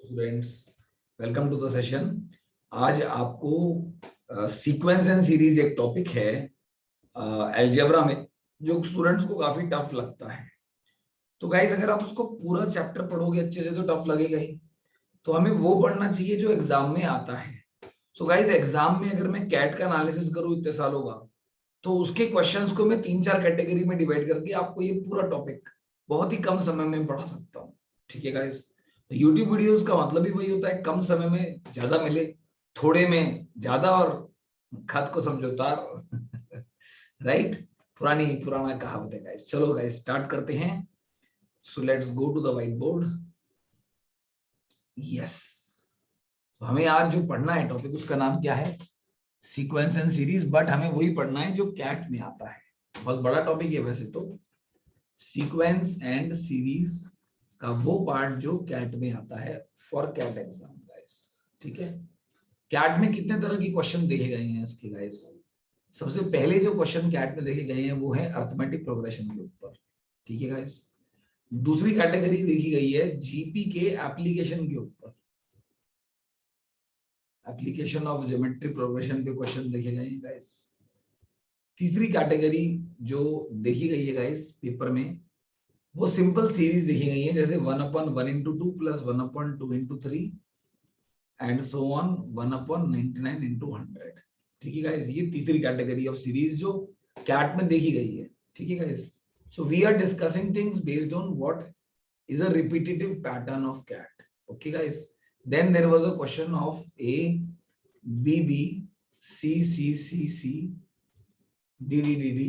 Students, welcome to the session. आज आपको sequence and series एक टॉपिक है अलजेब्रा में, जो स्टूडेंट्स को काफी टफ लगता है। तो गाइस, अगर आप उसको पूरा चैप्टर पढ़ोगे अच्छे से तो टफ लगेगा ही। तो हमें वो पढ़ना चाहिए जो एग्जाम में आता है। सो गाइस, एग्जाम में अगर मैं कैट का एनालिसिस करूं इतने सालों का, तो उसके क्वेश्चंस को मैं 3-4 कैटेगरी में डिवाइड करके आपको ये पूरा टॉपिक बहुत ही कम समय में पढ़ा सकता हूँ। ठीक है गाइस, तो यूट्यूब वीडियोस का मतलब ही वही होता है, कम समय में ज्यादा मिले, थोड़े में ज्यादा, और खत को समझो तार। राइट, पुराना कहावत है गाइस। चलो गाइस, स्टार्ट करते हैं। So let's go to the whiteboard. Yes, तो हमें आज जो पढ़ना है टॉपिक, उसका नाम क्या है? Sequence and series. बट हमें वही पढ़ना है जो कैट में आता है। बहुत बड़ा टॉपिक है वैसे तो, सीक्वेंस एंड सीरीज का वो पार्ट जो कैट में आता है फॉर कैट एग्जाम गाइस। ठीक है, कैट में कितने तरह के क्वेश्चन देखे गए हैं इसके गाइस? सबसे पहले जो क्वेश्चन कैट में देखे गए हैं वो है अरिथमेटिक प्रोग्रेशन के ऊपर। ठीक है गाइस, दूसरी कैटेगरी देखी गई है जीपी के एप्लीकेशन के ऊपर, एप्लीकेशन ऑफ ज्योमेट्री प्रोग्रेशन पे क्वेश्चन देखे गए हैं गाइस। तीसरी कैटेगरी जो देखी गई है गाइस पेपर में, वो सिंपल सीरीज देखी गई है, जैसे 1/1 × 2 प्लस 1/2 × 3 एंड सो ऑन 1/99 × 100। ठीक है गाइस, ये तीसरी कैटेगरी ऑफ सीरीज जो कैट में देखी गई है। ठीक है guys, so we are discussing things based on what is a repetitive pattern of cat. Okay guys, then there was a question of A, B, B, C, C, C, C, D, D, D, D.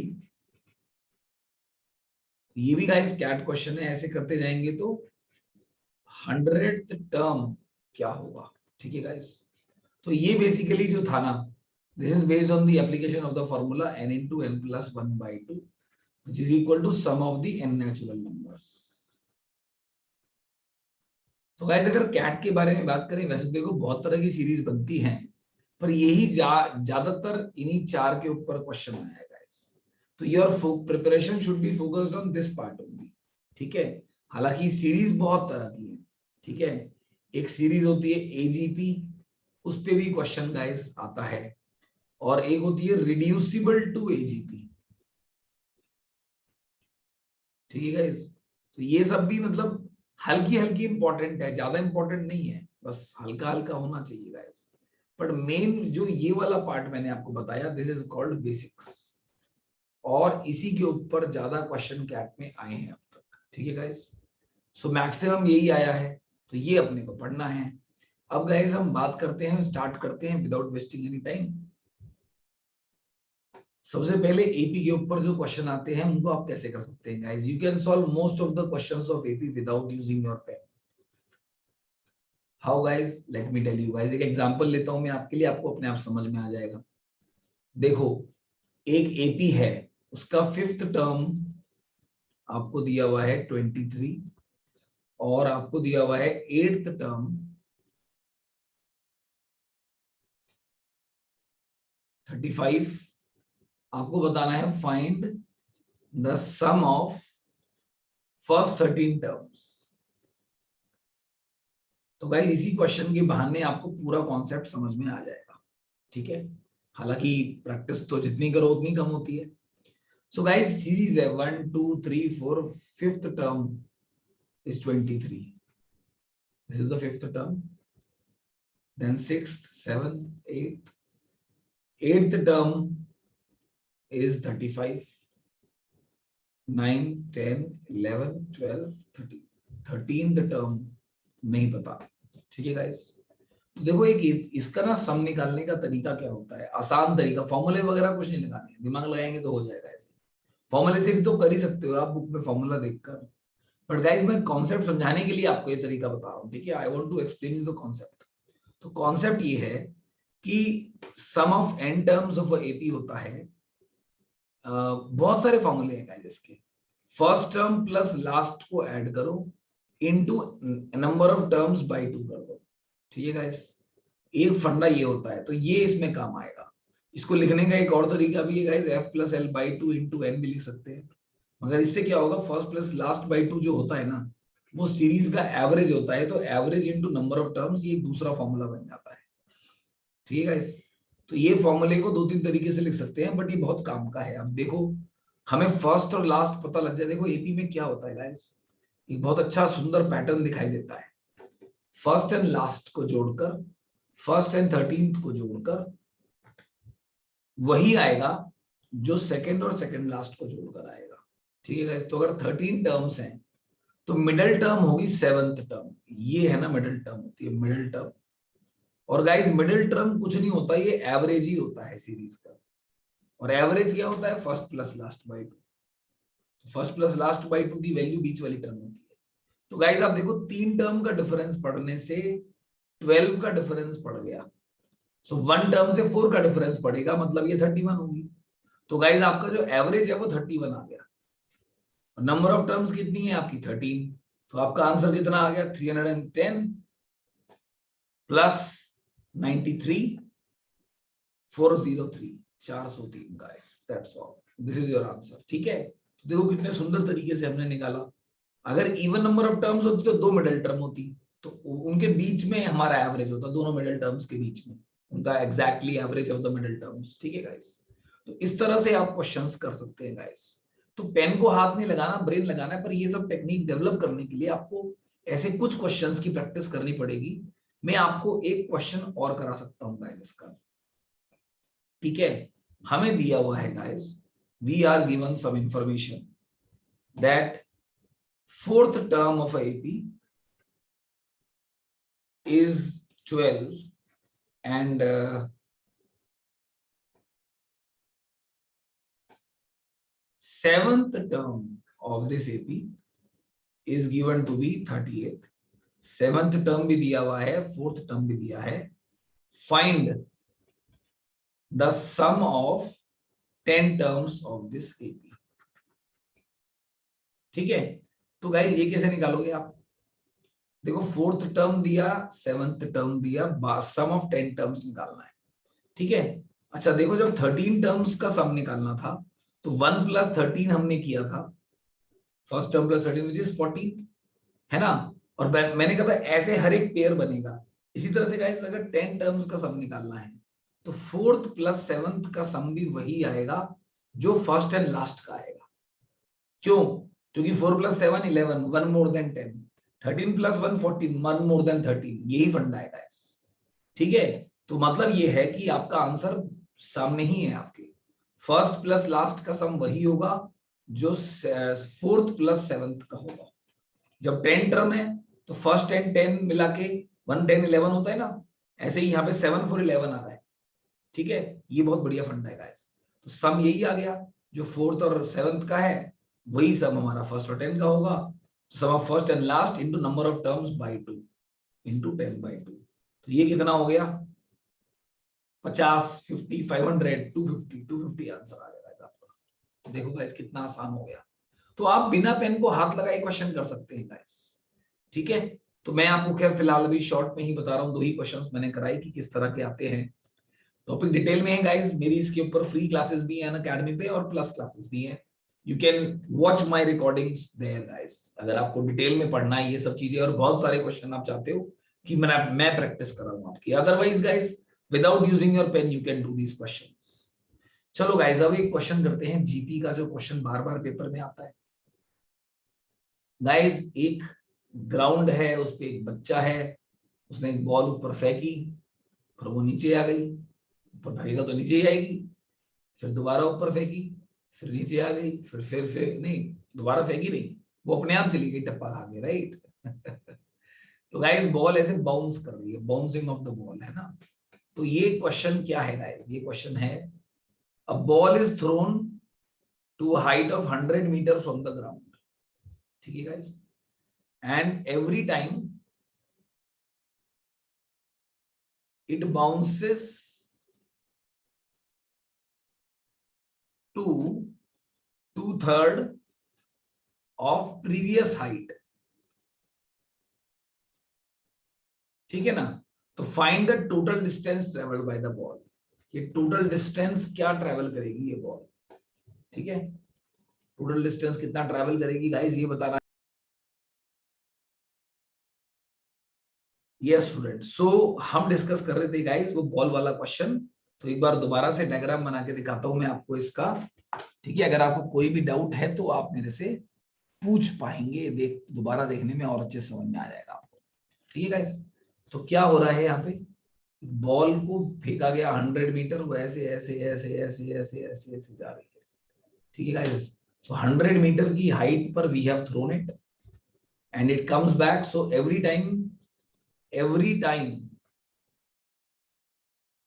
ये भी guys cat question है। ऐसे करते जाएंगे तो 100th term क्या होगा? ठीक है गाइस, तो ये बेसिकली जो था ना, this is based on the application of the formula n into n plus 1/2 which is equal to sum of the n natural numbers. तो गाइस, अगर कैट के बारे में बात करें, वैसे देखो बहुत तरह की सीरीज बनती हैं, पर यही ज्यादातर इन्हीं चार के ऊपर क्वेश्चन आया है गाइस। तो your preparation should be focused on this part only. ठीक है, हालांकि सीरीज बहुत तरह की है। ठीक है, एक सीरीज होती है एजीपी, उस पे भी क्वेश्चन गाइस आता है, और एक होती है रिड्यूसिबल टू एजीपी। ठीक है गाइस, तो ये सब भी मतलब हल्की हल्की इंपॉर्टेंट है, ज्यादा इंपॉर्टेंट नहीं है, बस हल्का हल्का होना चाहिए गाइस। बट मेन जो ये वाला पार्ट मैंने आपको बताया, दिस इज कॉल्ड बेसिक्स, और इसी के ऊपर ज्यादा क्वेश्चन कैट में आए हैं अब तक। ठीक है गाइस, सो मैक्सिमम यही आया है, तो ये अपने को पढ़ना है। अब गाइस हम बात करते हैं, स्टार्ट करते हैं विदाउट वेस्टिंग एनी टाइम। सबसे पहले एपी के ऊपर जो क्वेश्चन आते हैं उनको आप कैसे कर सकते हैं guys? You can solve most of the questions of AP without using your pen. How guys? Let me tell you guys, एक एग्जांपल लेता हूं मैं आपके लिए, आपको अपने आप समझ में आ जाएगा। देखो, एक एपी है, उसका 5th टर्म आपको दिया हुआ है 23, और आपको दिया हुआ है 8th टर्म 35। आपको बताना है find the sum of first 13 terms. तो गाइस, इसी क्वेश्चन के बहाने आपको पूरा कॉन्सेप्ट समझ में आ जाएगा। ठीक है, हालांकि प्रैक्टिस तो जितनी करो उतनी कम होती है। सो गाइस, सीरीज है 1 2 3 4, 5th term is 23. This is the 5th term. Then 6th, 7th, 8th. 8th term is 35. 9, 10, 11, 12, 13. 13th term नहीं पता। ठीक है गाइस, तो देखो एक इसका ना सम निकालने का तरीका क्या होता है, आसान तरीका, फॉर्मूले वगैरह कुछ नहीं लगाने, दिमाग लगाएंगे तो हो जाएगा। ऐसे फॉर्मूले से भी तो कर ही सकते हो आप बुक में फॉर्मूला देखकर, बट गाइस मैं कॉन्सेप्ट समझाने के लिए आपको ये तरीका बता रहा हूँ। ठीक है, I want to explain you the concept. तो कॉन्सेप्ट ये है कि sum of n terms of AP होता है, बहुत सारे फॉर्मूले हैं गाइस इसके। फर्स्ट टर्म प्लस लास्ट को ऐड करो into number of terms by 2 कर दो। ठीक है गाइस, एक फंडा ये होता है, तो ये इसमें काम आएगा। इसको लिखने का एक और तरीका भी है गाइस, f + l/2 * n भी लिख सकते हैं, मगर इससे क्या होगा, फर्स्ट प्लस लास्ट बाय 2 जो होता है ना, वो सीरीज का एवरेज होता है, तो average into number of terms ये दूसरा फॉर्मूला बन जाता है। ठीक है गाइस, तो ये फॉर्मूले को 2-3 तरीके से लिख सकते हैं, बट ये बहुत काम का है। अब देखो हमें फर्स्ट और लास्ट पता लग जाए। देखो एपी में क्या होता है गाइस, एक बहुत अच्छा सुंदर पैटर्न दिखाई देता है। फर्स्ट एंड लास्ट को जोड़कर, फर्स्ट एंड 13th को जोड़कर वही आएगा जो सेकंड और सेकंड लास्ट को जोड़कर आएगा। ठीक है गाइस, तो अगर 13 टर्म्स हैं तो मिडिल टर्म होगी 7th टर्म। ये है ना मिडिल टर्म होती है, मिडिल टर्म। और गाइस मिडिल टर्म कुछ नहीं होता, ये एवरेज ही होता है सीरीज का। और एवरेज क्या होता है, first plus last by 2। First plus last by 2 की वैल्यू बीच वाली टर्म होती है। तो गाइस आप देखो 3 टर्म का डिफरेंस पढ़ने से 12 का डिफरेंस पड़ गया। सो 1 टर्म से 4 का डिफरेंस पड़ेगा, मतलब ये 31 होगी। तो गाइस आपका जो एवरेज है वो 31 आ गया। नंबर ऑफ टर्म्स कितनी है आपकी, 13। तो आपका आंसर कितना आ गया, 310 plus 93 403 403 guys, that's all, this is your answer. ठीक है, तो देखो कितने सुंदर तरीके से हमने निकाला। अगर इवन नंबर ऑफ टर्म्स होती तो 2 मिडिल टर्म होती, तो उनके बीच में हमारा एवरेज होता, दोनों मिडिल टर्म्स के बीच में उनका exactly average of the middle terms. ठीक है गाइस, तो इस तरह से आप क्वेश्चंस कर सकते हैं गाइस। तो पेन को हाथ नहीं लगाना, ब्रेन लगाना है। पर ये सब टेक्निक डेवलप करने के लिए आपको ऐसे कुछ क्वेश्चंस की प्रैक्टिस करनी पड़ेगी। मैं आपको एक क्वेश्चन और करा सकता हूँ गाइस इसका। ठीक है, हमें दिया हुआ है guys, we are given some information that fourth term of AP is 12 and seventh term of this AP is given to be 38। Seventh term भी दिया हुआ है, फोर्थ टर्म भी दिया है। Find the sum of 10 terms of this AP। ठीक है, तो गाइस ये कैसे निकालोगे आप, देखो फोर्थ टर्म दिया, सेवंथ टर्म दिया, सम ऑफ 10 टर्म्स निकालना है। ठीक है, अच्छा देखो जब 13 टर्म्स का सम निकालना था तो 1 प्लस 13 हमने किया था, first term plus 13 which is 14, है ना। और मैंने कहा था ऐसे हर एक पेयर बनेगा। इसी तरह से गाइस अगर 10 टर्म्स का सम निकालना है तो फोर्थ प्लस सेवंथ का सम भी वही आएगा जो फर्स्ट एंड लास्ट का आएगा। क्यों, क्योंकि 4 plus 7 11, 1 more than 10, 13 plus 1 14, 1 more than 13, यही फंडा है गाइस। ठीक है, तो मतलब ये है कि आपका आंसर सामने ही है आपके, फर्स्ट प्लस लास्ट का सम वही होगा जो फोर्थ प्लस सेवंथ का होगा। जब 10 टर्म है तो फर्स्ट एंड 10 मिला के 1 10 11 होता है ना, ऐसे ही यहाँ पे 7 4 11 आ रहा है। ठीक है, ये बहुत बढ़िया फंडा है गाइस। तो सम यही आ गया, जो फोर्थ और सेवंथ का है वही सम हमारा फर्स्ट और 10 का होगा। तो sum of first and last into number of terms by 2 into 10 by 2। तो ये कितना हो गया, 50 50 500 250 250 आंसर आ जाएगा आपका। देखो गाइस कितना आसान हो गया। तो आप बिना पेन को हाथ लगाए क्वेश्चन कर सकते हैं गाइस। ठीक है, तो मैं आपको खैर फिलहाल अभी शॉर्ट में ही बता रहा हूँ, 2 ही क्वेश्चंस मैंने कराए कि किस तरह के आते हैं। टॉपिक डिटेल में है गाइस, मेरी इसके ऊपर फ्री क्लासेस भी है अकेडमी पे और प्लस क्लासेस भी हैं। You can watch my recordings there guys, अगर आपको डिटेल में पढ़ना है ये सब चीजें और बहुत सारे क्वेश्चन आप चाहते हो कि मैं प्रैक्टिस कराऊं आपकी। Otherwise guys without using your pen you can do these questions. चलो गाइस अब एक क्वेश्चन करते हैं जीपी का, जो क्वेश्चन बार बार पेपर में आता है। गाइस एक ग्राउंड है, उस पे एक बच्चा है, उसने एक बॉल ऊपर फेंकी, फिर वो नीचे आ गई। ऊपर फेंकेगा तो नीचे ही आएगी, फिर दोबारा ऊपर फेंकी, फिर नीचे आ गई, फिर नहीं, दोबारा फेंकी नहीं, वो अपने आप चली गई टप्पा खा के, राइट। तो गाइस बॉल ऐसे बाउंस कर रही है, बाउंसिंग ऑफ द बॉल है ना। तो ये क्वेश्चन क्या है गाइस, ये क्वेश्चन है a ball is thrown to height of 100 metre from the ground. ठीक है guys, and every time it bounces to 2/3 of previous height। ठीक है ना, तो find the total distance travelled by the ball. ये total distance क्या travel करेगी ये बॉल। ठीक है, टोटल डिस्टेंस कितना ट्रेवल करेगी गाइस ये बताना यस स्टूडेंट, सो हम डिस्कस कर रहे थे गाइस वो बॉल वाला क्वेश्चन। तो एक बार दोबारा से डायग्राम बना के दिखाता हूं मैं आपको इसका, ठीक है। अगर आपको कोई भी डाउट है तो आप मेरे से पूछ पाएंगे, दोबारा देखने में और अच्छे समझ में आ जाएगा आपको, ठीक है गाइस। तो क्या हो रहा है यहाँ पे, बॉल को फेंका गया 100 मीटर, वो ऐसे ऐसे ऐसे ऐसे ऐसे ऐसे ऐसे जा रही है, ठीक है गाइस। सो 100 मीटर की हाइट पर we have thrown it and it comes back. So every time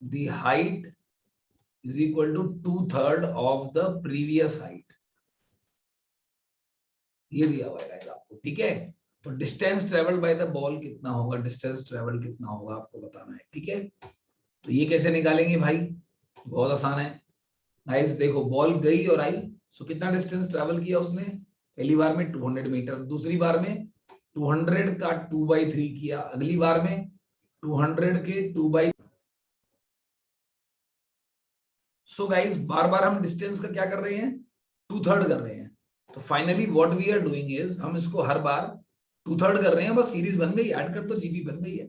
the height is equal to 2/3 of the previous height, ये दिया हुआ है आपको, ठीक है। तो distance travelled by the ball कितना होगा, डिस्टेंस ट्रेवल कितना होगा आपको बताना है, ठीक है। तो ये कैसे निकालेंगे भाई, बहुत आसान है गाइस। देखो बॉल गई और आई, सो कितना डिस्टेंस ट्रेवल किया उसने, पहली बार में 200 मीटर, दूसरी बार में 200 का 2/3 किया, अगली बार में 200 के 2/। सो गाइस बार बार हम डिस्टेंस का क्या कर रहे हैं, 2/3 कर रहे हैं। तो finally what we are doing is, हम इसको हर बार 2/3 कर रहे हैं, बस सीरीज बन गई, ऐड कर तो जीपी बन गई है।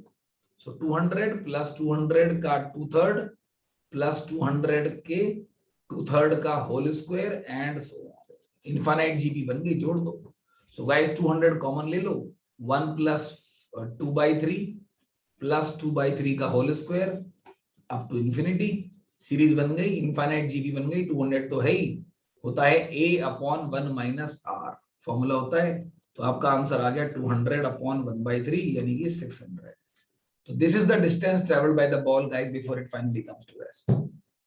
सो 200 प्लस 200 का 2/3 प्लस 200 के 2/3 का whole square and so infinite GP बन गई, जोड़ दो। सो गाइस 200 कॉमन ले लो, 1 प्लस 2/3 प्लस 2/3 का whole square up to infinity, series बन गई, इनफाइनाइट जीपी बन गई। 200 तो है ही, होता है a upon 1 minus r, formula होता है। तो आपका आंसर आ गया 200 अपॉन 1/3 यानी कि 600। तो this is the distance travelled by the ball guys before it finally comes to rest.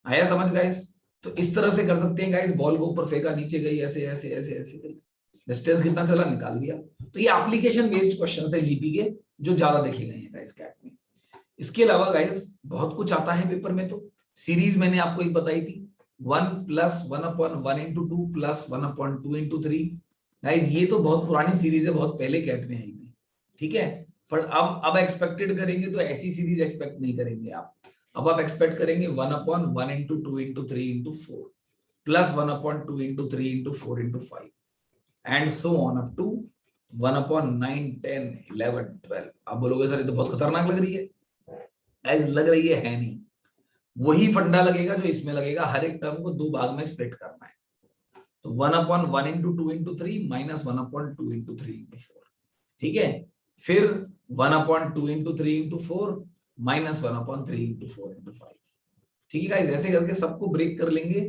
आया समझ गाइस। तो इस तरह से कर सकते हैं गाइस, बॉल को ऊपर फेंका, नीचे गई, ऐसे ऐसे ऐसे ऐसे गई, डिस्टेंस कितना चला निकाल दिया। तो ये एप्लीकेशन बेस्ड क्वेश्चन है जीपी के, जो ज्यादा देखे गए हैं गाइस कैट में। इसके अलावा गाइस बहुत कुछ आता है पेपर में। तो सीरीज मैंने आपको एक बताई थी, 1 plus 1/1 into 2 plus 1/2 into 3। Guys ये तो बहुत पुरानी सीरीज है, बहुत पहले कैट में आई थी, ठीक है। पर अब एक्सपेक्टेड करेंगे तो ऐसी सीरीज एक्सपेक्ट नहीं करेंगे आप। अब आप एक्सपेक्ट करेंगे 1/1 into 2 into 3 into 4 plus 1/2 into 3 into 4 into 5 and so on up to 1/9 10 11 12। आप बोलोगे सर ये तो बहुत खतरनाक लग रही है, गाइस लग रही है नहीं। वही फंडा लगेगा जो इसमें लगेगा, हर एक टर्म को दो भाग में स्प्लिट करना है। तो 1/1 into 2 into 3 minus 1/2 into 3 into 4, ठीक है। फिर 1/2 into 3 into 4 minus 1/3 into 4 into 5, ठीक है गाइस। ऐसे करके सबको ब्रेक कर लेंगे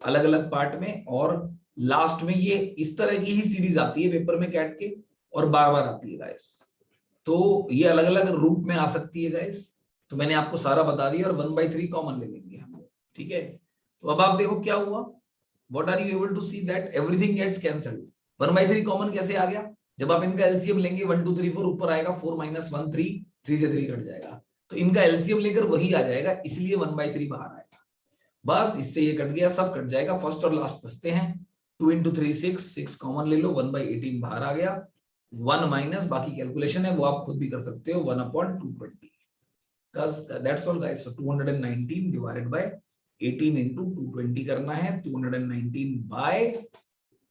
अलग अलग पार्ट में, और लास्ट में ये इस तरह की ही सीरीज आती है पेपर में कैट के, और बार बार आती है गाइस। तो ये अलग अलग रूप में आ सकती है गाइस। तो मैंने आपको सारा बता दिया, और 1/3 कॉमन ले लेंगे हम, ठीक है। तो अब आप देखो क्या हुआ, what are you able to see that everything gets cancelled. 1/3 common कैसे आ गया, जब आप इनका एलसीएम लेंगे 1 2 3 4 ऊपर आएगा, 4 माइनस 1 3, 3 से 3 कट जाएगा, तो इनका एलसीएम लेकर वही आ जाएगा, इसलिए 1/3 बाहर आएगा। बस इससे ये कट गया, सब कट जाएगा, फर्स्ट और लास्ट बचते हैं। 2 into 3 6 कॉमन ले लो, 1/18 बाहर आ गया, 1 माइनस बाकी कैलकुलेशन है वो आप खुद भी कर सकते हो, 1/220। That's all guys. So 219 divided by 18 into 220 करना है, 219 by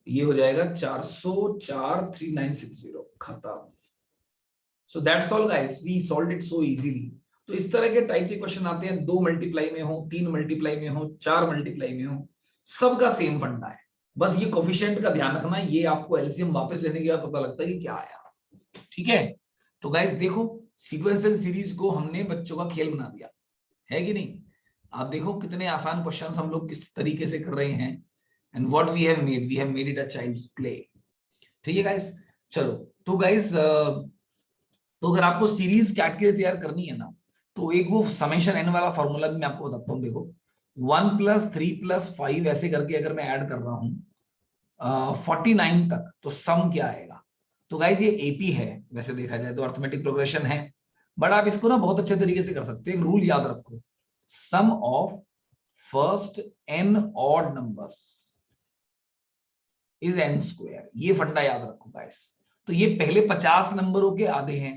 ये हो जाएगा 404 3960 खत्म। So that's all guys, we solved it so easily। तो इस तरह के टाइप के क्वेश्चन आते हैं, 2 मल्टीप्लाई में हो, 3 मल्टीप्लाई में हो, 4 मल्टीप्लाई में हो, सबका सेम फंडा है। बस ये कोफिशिएंट का ध्यान रखना, ये आपको एलसीएम वापस लेने के बाद पता लगता है कि क्या आया, ठीक है। तो गाइस देखो सीक्वेंशियल सीरीज को हमने बच्चों का खेल बना दिया है कि नहीं। आप देखो कितने आसान क्वेश्चंस हम लोग किस तरीके से कर रहे हैं, and what we have made it a child's play, ठीक है गाइस। चलो तो गाइस तो अगर आपको सीरीज कैट के लिए तैयार करनी है ना, तो एक वो समेशन एन वाला फॉर्मूला भी मैं आपको बताता हूँ। देखो 1 + 3 + 5 ऐसे करके अगर मैं ऐड कर रहा हूँ 49 तक, तो सम क्या आएगा। तो गाइस ये एपी है, वैसे देखा जाए तो अर्थमेटिक प्रोग्रेशन है, बट आप इसको ना बहुत अच्छे तरीके से कर सकते हो। एक रूल याद रखो, sum of first n odd numbers is n²। ये फंडा याद रखो गाइस। तो ये पहले 50 नंबरों के आधे हैं,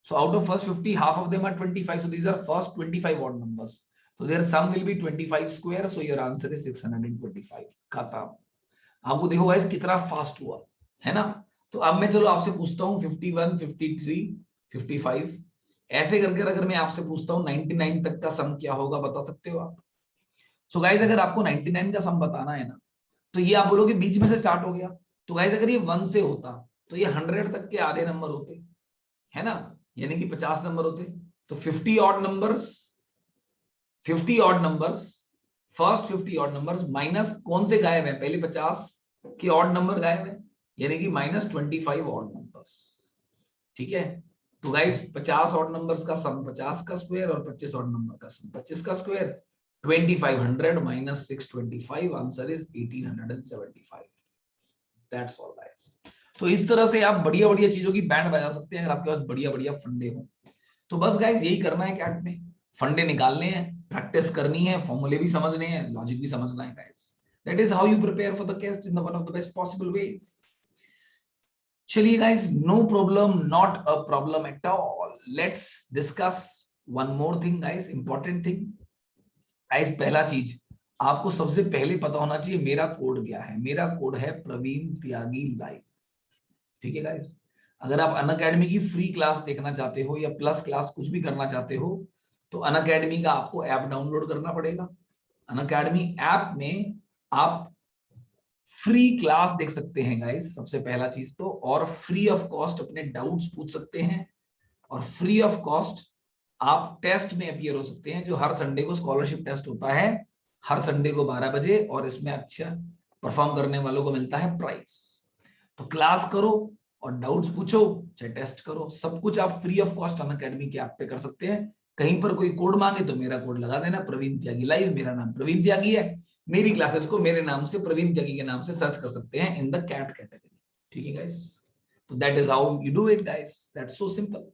so out of first 50 half of them are 25, so these are first 25 odd numbers, so their sum will be 25 square, so your answer is 625 खत्म। आपको देखो गाइस कितना फास्ट हुआ है ना। तो अब मैं चलो आपसे पूछता हूँ 51 53 55 ऐसे करके अगर मैं आपसे पूछता हूँ 99 तक का सम क्या होगा, बता सकते हो आप? सो गाइज अगर आपको 99 का सम बताना है ना, तो ये आप बोलोगे बीच में से स्टार्ट हो गया, तो गाइज अगर ये 1 से होता तो ये 100 तक के आधे नंबर होते, है ना, यानी कि 50 नंबर होते। तो 50 odd numbers, 50 odd numbers, first 50 odd numbers minus कौन से गायब है, पहले 50 के ऑड नंबर गायब है, यानी कि -25 ऑड नंबर्स। ठीक है, तो गाइस 50 ऑड नंबर्स का सम 50 का स्क्वायर और 25 ऑड नंबर का सम 25 का square, 2500 minus 625, answer is 1875। That's all guys. तो इस तरह से आप बढ़िया बढ़िया चीजों की बैंड बजा सकते हैं अगर आपके पास बढ़िया बढ़िया फंडे हो। तो बस गाइस यही करना है कैट में, फंडे निकालने हैं, प्रैक्टिस करनी है, फॉर्मूले भी समझने हैं, लॉजिक भी समझना है guys. That is how you prepare for the test in the one of the best possible ways. चलिए guys, no problem, not a problem at all. Let's discuss one more thing guys, important thing. Guys पहला चीज आपको सबसे पहले पता होना चाहिए मेरा कोड क्या है। मेरा कोड है प्रवीण त्यागी लाइव। ठीक है गाइस, अगर आप अनअकैडमी की फ्री क्लास देखना चाहते हो या प्लस क्लास कुछ भी करना चाहते हो, तो अनअकैडमी का आपको ऐप डाउनलोड करना पड़ेगा। अनअकैडमी ऐप में आप फ्री क्लास देख सकते हैं गाइस, सबसे पहला चीज तो, और फ्री ऑफ कॉस्ट अपने डाउट्स पूछ सकते हैं, और फ्री ऑफ कॉस्ट आप टेस्ट में अपीयर हो सकते हैं, जो हर संडे को स्कॉलरशिप टेस्ट होता है, हर संडे को 12 बजे, और इसमें अच्छा परफॉर्म करने वालों को मिलता है प्राइज। तो क्लास करो और डाउट्स पूछो, चाहे टेस्ट करो, सब कुछ आप फ्री ऑफ कॉस्ट अनअकैडमी के ऐप पे कर सकते हैं। कहीं पर कोई कोड मांगे तो मेरा कोड लगा देना, प्रवीण त्यागी लाइव। मेरा नाम प्रवीण त्यागी है, मेरी क्लासेस को मेरे नाम से, प्रवीण त्यागी के नाम से सर्च कर सकते हैं इन द कैट कैटेगरी। ठीक है गाइस, तो that is how you do it guys, that's so simple.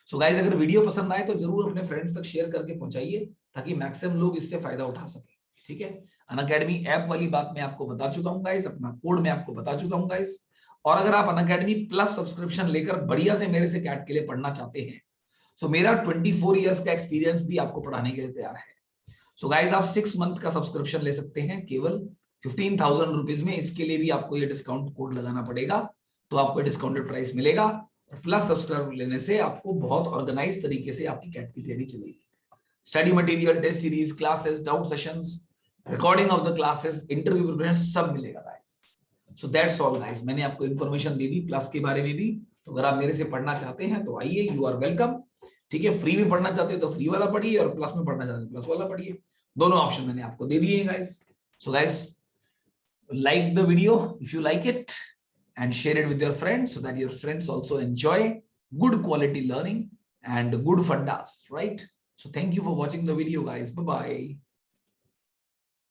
So guys अगर वीडियो पसंद आए तो जरूर अपने फ्रेंड्स तक शेयर करके पहुंचाइए, ताकि मैक्सिमम लोग इससे फायदा उठा सके। ठीक है, अनअकैडमी ऐप वाली बात मैं आपको बता चुका हूं गाइस, अपना कोड मैं आपको बता चुका हूं गाइस। और अगर आप अनअकैडमी प्लस सब्सक्रिप्शन लेकर बढ़िया से मेरे से कैट के लिए पढ़ना चाहते हैं, सो मेरा 24 इयर्स का एक्सपीरियंस भी आपको पढ़ाने के लिए तैयार है। सो गाइस आप 6 मंथ का सब्सक्रिप्शन ले सकते हैं केवल 15,000 रुपीज में। इसके लिए भी आपको ये डिस्काउंट कोड लगाना पड़ेगा, तो आपको डिस्काउंटेड प्राइस मिलेगा। और प्लस सब्सक्रिप्शन लेने से आपको बहुत ऑर्गेनाइज तरीके से आपकी कैट की तैयारी चलेगी। Study material, test series, classes, doubt sessions, recording of the classes, interview preparation सब मिलेगा guys. So that's all guys, मैंने आपको इन्फॉर्मेशन दे दी प्लस के बारे में भी। तो अगर आप मेरे से पढ़ना चाहते हैं तो आइए, यू आर वेलकम। ठीक है, फ्री में पढ़ना चाहते हो तो फ्री वाला पढ़िए, और प्लस में पढ़ना चाहते हो प्लस वाला पढ़िए। दोनों ऑप्शन मैंने आपको दे दिए हैं guys. So guys like the video if you like it, and share it with your friends so that your friends also enjoy good quality learning and good fundas, right? So thank you for watching the video guys. Bye bye.